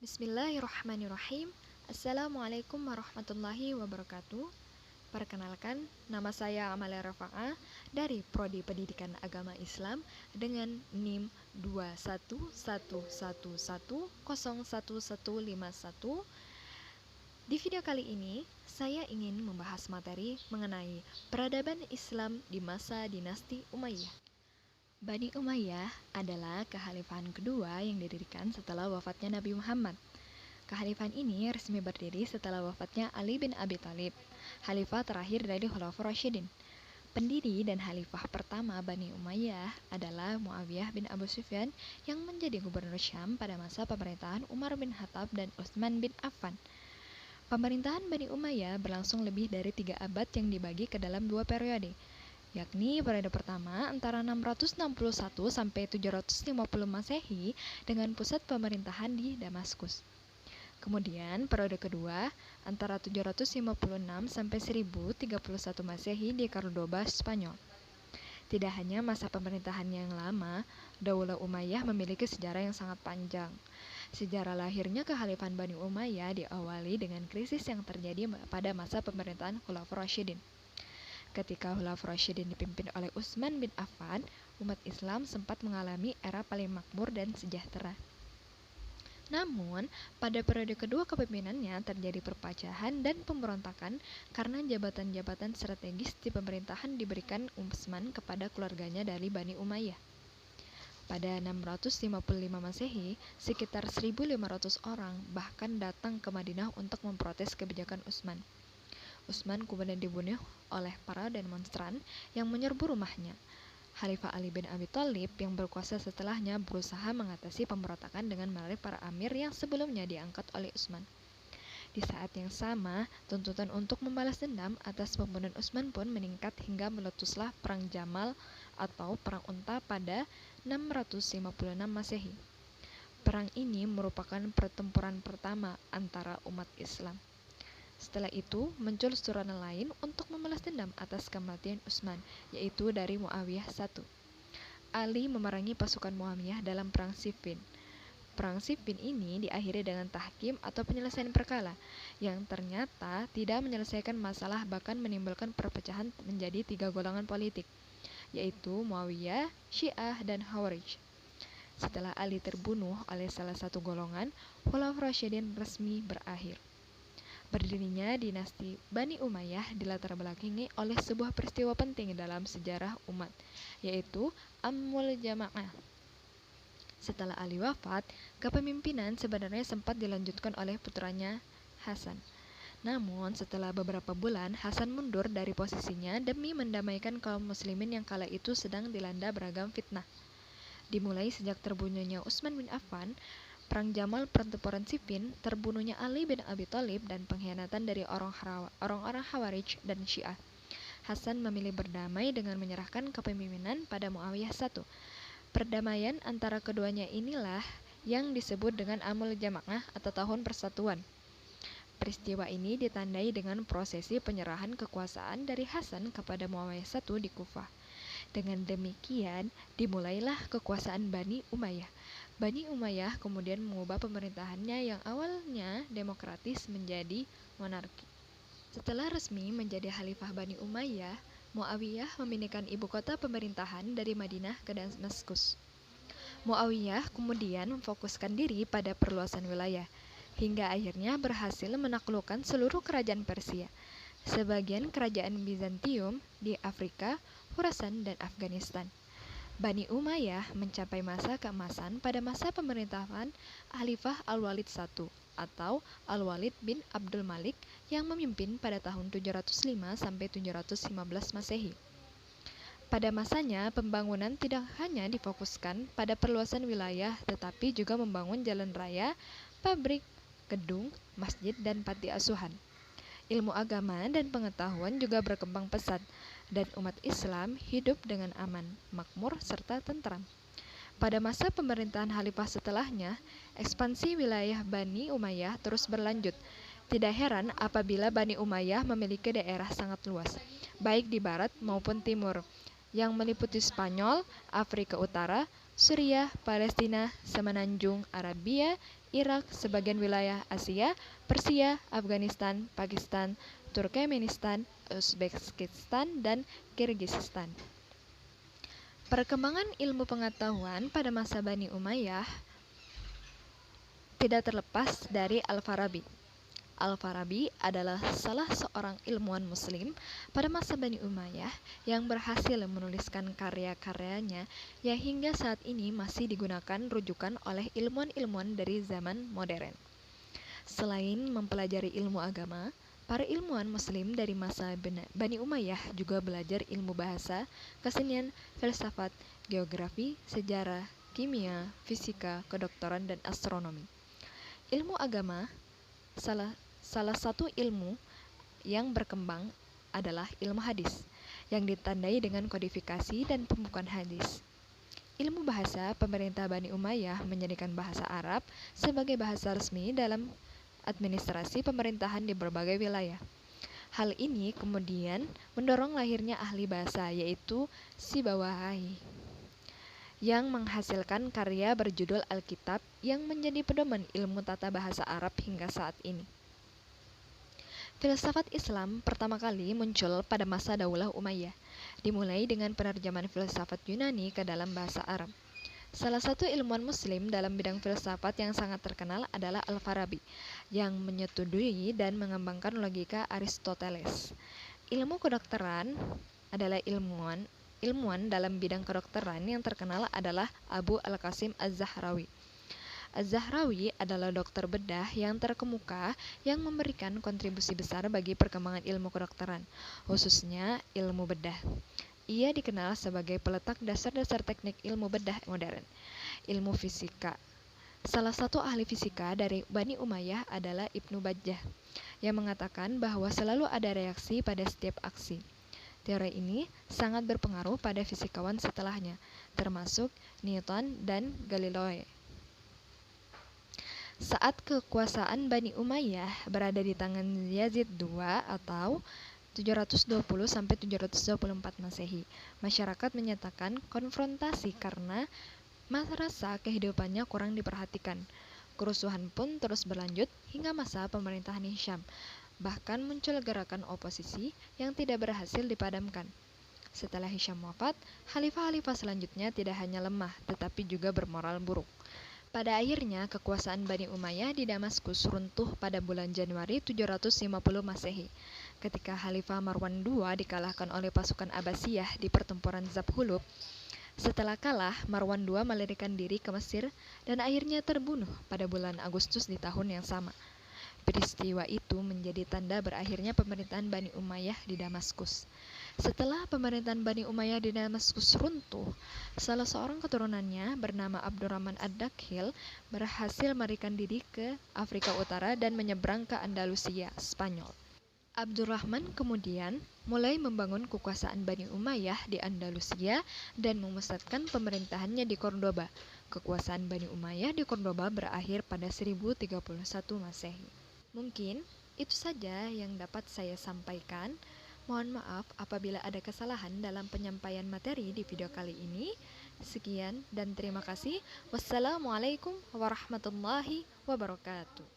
Bismillahirrahmanirrahim. Assalamualaikum warahmatullahi wabarakatuh. Perkenalkan, nama saya Amalia Rafa'ah dari Prodi Pendidikan Agama Islam dengan NIM 21111011151. Di video kali ini, saya ingin membahas materi mengenai peradaban Islam di masa dinasti Umayyah. Bani Umayyah adalah kekhalifahan kedua yang didirikan setelah wafatnya Nabi Muhammad. Kekhalifahan ini resmi berdiri setelah wafatnya Ali bin Abi Thalib, khalifah terakhir dari Khulafaur Rasyidin. Pendiri dan khalifah pertama Bani Umayyah adalah Muawiyah bin Abu Sufyan yang menjadi gubernur Syam pada masa pemerintahan Umar bin Khattab dan Utsman bin Affan. Pemerintahan Bani Umayyah berlangsung lebih dari 3 abad yang dibagi ke dalam 2 periode, yakni periode pertama antara 661 sampai 750 Masehi dengan pusat pemerintahan di Damaskus. Kemudian periode kedua antara 756 sampai 1031 Masehi di Cordoba, Spanyol. Tidak hanya masa pemerintahannya yang lama, Daulah Umayyah memiliki sejarah yang sangat panjang. Sejarah lahirnya kekhalifahan Bani Umayyah diawali dengan krisis yang terjadi pada masa pemerintahan Khulafaur Rasyidin. Ketika Khulafaur Rasyidin dipimpin oleh Utsman bin Affan, umat Islam sempat mengalami era paling makmur dan sejahtera. Namun, pada periode kedua kepemimpinannya terjadi perpecahan dan pemberontakan karena jabatan-jabatan strategis di pemerintahan diberikan Utsman kepada keluarganya dari Bani Umayyah. Pada 655 Masehi, sekitar 1.500 orang bahkan datang ke Madinah untuk memprotes kebijakan Utsman. Utsman kemudian dibunuh oleh para demonstran yang menyerbu rumahnya. Khalifah Ali bin Abi Thalib yang berkuasa setelahnya berusaha mengatasi pemberontakan dengan menarik para amir yang sebelumnya diangkat oleh Utsman. Di saat yang sama, tuntutan untuk membalas dendam atas pembunuhan Utsman pun meningkat hingga meletuslah Perang Jamal atau Perang Unta pada 656 Masehi. Perang ini merupakan pertempuran pertama antara umat Islam. Setelah itu, muncul susunan lain untuk membalas dendam atas kematian Utsman, yaitu dari Muawiyah I. Ali memerangi pasukan Muawiyah dalam Perang Siffin. Perang Siffin ini diakhiri dengan tahkim atau penyelesaian perkara, yang ternyata tidak menyelesaikan masalah bahkan menimbulkan perpecahan menjadi 3 golongan politik, yaitu Muawiyah, Syiah, dan Khawarij. Setelah Ali terbunuh oleh salah satu golongan, Khulafaur Rasyidin resmi berakhir. Berdirinya dinasti Bani Umayyah dilatar belakangi oleh sebuah peristiwa penting dalam sejarah umat, yaitu Amul Jama'ah. Setelah Ali wafat, kepemimpinan sebenarnya sempat dilanjutkan oleh putranya Hasan. Namun, setelah beberapa bulan, Hasan mundur dari posisinya demi mendamaikan kaum muslimin yang kala itu sedang dilanda beragam fitnah. Dimulai sejak terbunuhnya Utsman bin Affan, Perang Jamal, pertempuran Siffin, terbunuhnya Ali bin Abi Thalib, dan pengkhianatan dari orang-orang Khawarij dan Syiah. Hasan memilih berdamai dengan menyerahkan kepemimpinan pada Muawiyah I. Perdamaian antara keduanya inilah yang disebut dengan Amul Jama'ah atau Tahun Persatuan. Peristiwa ini ditandai dengan prosesi penyerahan kekuasaan dari Hasan kepada Muawiyah I di Kufah. Dengan demikian, dimulailah kekuasaan Bani Umayyah. Bani Umayyah kemudian mengubah pemerintahannya yang awalnya demokratis menjadi monarki. Setelah resmi menjadi khalifah Bani Umayyah, Muawiyah memindahkan ibu kota pemerintahan dari Madinah ke Damaskus. Muawiyah kemudian memfokuskan diri pada perluasan wilayah, hingga akhirnya berhasil menaklukkan seluruh kerajaan Persia, sebagian kerajaan Bizantium di Afrika, Khurasan, dan Afghanistan. Bani Umayyah mencapai masa keemasan pada masa pemerintahan Khalifah Al-Walid I atau Al-Walid bin Abdul Malik yang memimpin pada tahun 705 sampai 715 Masehi. Pada masanya, pembangunan tidak hanya difokuskan pada perluasan wilayah tetapi juga membangun jalan raya, pabrik, gedung, masjid, dan panti asuhan. Ilmu agama dan pengetahuan juga berkembang pesat, dan umat Islam hidup dengan aman, makmur, serta tentram. Pada masa pemerintahan khalifah setelahnya, ekspansi wilayah Bani Umayyah terus berlanjut. Tidak heran apabila Bani Umayyah memiliki daerah sangat luas, baik di barat maupun timur, yang meliputi Spanyol, Afrika Utara, Suriah, Palestina, Semenanjung Arabia, Irak, sebagian wilayah Asia, Persia, Afghanistan, Pakistan, Turkmenistan, Uzbekistan, dan Kirgisistan. Perkembangan ilmu pengetahuan pada masa Bani Umayyah tidak terlepas dari Al-Farabi. Al-Farabi adalah salah seorang ilmuwan muslim pada masa Bani Umayyah yang berhasil menuliskan karya-karyanya yang hingga saat ini masih digunakan rujukan oleh ilmuwan-ilmuwan dari zaman modern. Selain mempelajari ilmu agama, para ilmuwan muslim dari masa Bani Umayyah juga belajar ilmu bahasa, kesenian, filsafat, geografi, sejarah, kimia, fisika, kedokteran, dan astronomi. Ilmu agama Salah satu ilmu yang berkembang adalah ilmu hadis, yang ditandai dengan kodifikasi dan pembukuan hadis. Ilmu bahasa, pemerintah Bani Umayyah menjadikan bahasa Arab sebagai bahasa resmi dalam administrasi pemerintahan di berbagai wilayah. Hal ini kemudian mendorong lahirnya ahli bahasa, yaitu Sibawayh, yang menghasilkan karya berjudul Alkitab yang menjadi pedoman ilmu tata bahasa Arab hingga saat ini. Filsafat Islam pertama kali muncul pada masa Daulah Umayyah, dimulai dengan penerjemahan filsafat Yunani ke dalam bahasa Arab. Salah satu ilmuwan muslim dalam bidang filsafat yang sangat terkenal adalah Al-Farabi, yang menyetujui dan mengembangkan logika Aristoteles. Ilmu kedokteran adalah ilmuwan dalam bidang kedokteran yang terkenal adalah Abu Al-Qasim Az-Zahrawi. Az-Zahrawi adalah dokter bedah yang terkemuka yang memberikan kontribusi besar bagi perkembangan ilmu kedokteran, khususnya ilmu bedah. Ia dikenal sebagai peletak dasar-dasar teknik ilmu bedah modern. Ilmu fisika. Salah satu ahli fisika dari Bani Umayyah adalah Ibnu Bajjah, yang mengatakan bahwa selalu ada reaksi pada setiap aksi. Teori ini sangat berpengaruh pada fisikawan setelahnya, termasuk Newton dan Galileo. Saat kekuasaan Bani Umayyah berada di tangan Yazid II atau 720-724 Masehi, masyarakat menyatakan konfrontasi karena merasa kehidupannya kurang diperhatikan. Kerusuhan pun terus berlanjut hingga masa pemerintahan Hisham. Bahkan muncul gerakan oposisi yang tidak berhasil dipadamkan. Setelah Hisham wafat, khalifah-khalifah selanjutnya tidak hanya lemah, tetapi juga bermoral buruk. Pada akhirnya, kekuasaan Bani Umayyah di Damaskus runtuh pada bulan Januari 750 Masehi, ketika Khalifah Marwan II dikalahkan oleh pasukan Abbasiyah di pertempuran Zabhulub. Setelah kalah, Marwan II melarikan diri ke Mesir dan akhirnya terbunuh pada bulan Agustus di tahun yang sama. Peristiwa itu menjadi tanda berakhirnya pemerintahan Bani Umayyah di Damaskus. Setelah pemerintahan Bani Umayyah di Damaskus runtuh, salah seorang keturunannya bernama Abdurrahman Ad-Dakhil berhasil melarikan diri ke Afrika Utara dan menyeberang ke Andalusia, Spanyol. Abdurrahman kemudian mulai membangun kekuasaan Bani Umayyah di Andalusia dan memusatkan pemerintahannya di Cordoba. Kekuasaan Bani Umayyah di Cordoba berakhir pada 1031 Masehi. Mungkin itu saja yang dapat saya sampaikan. Mohon maaf apabila ada kesalahan dalam penyampaian materi di video kali ini. Sekian dan terima kasih. Wassalamualaikum warahmatullahi wabarakatuh.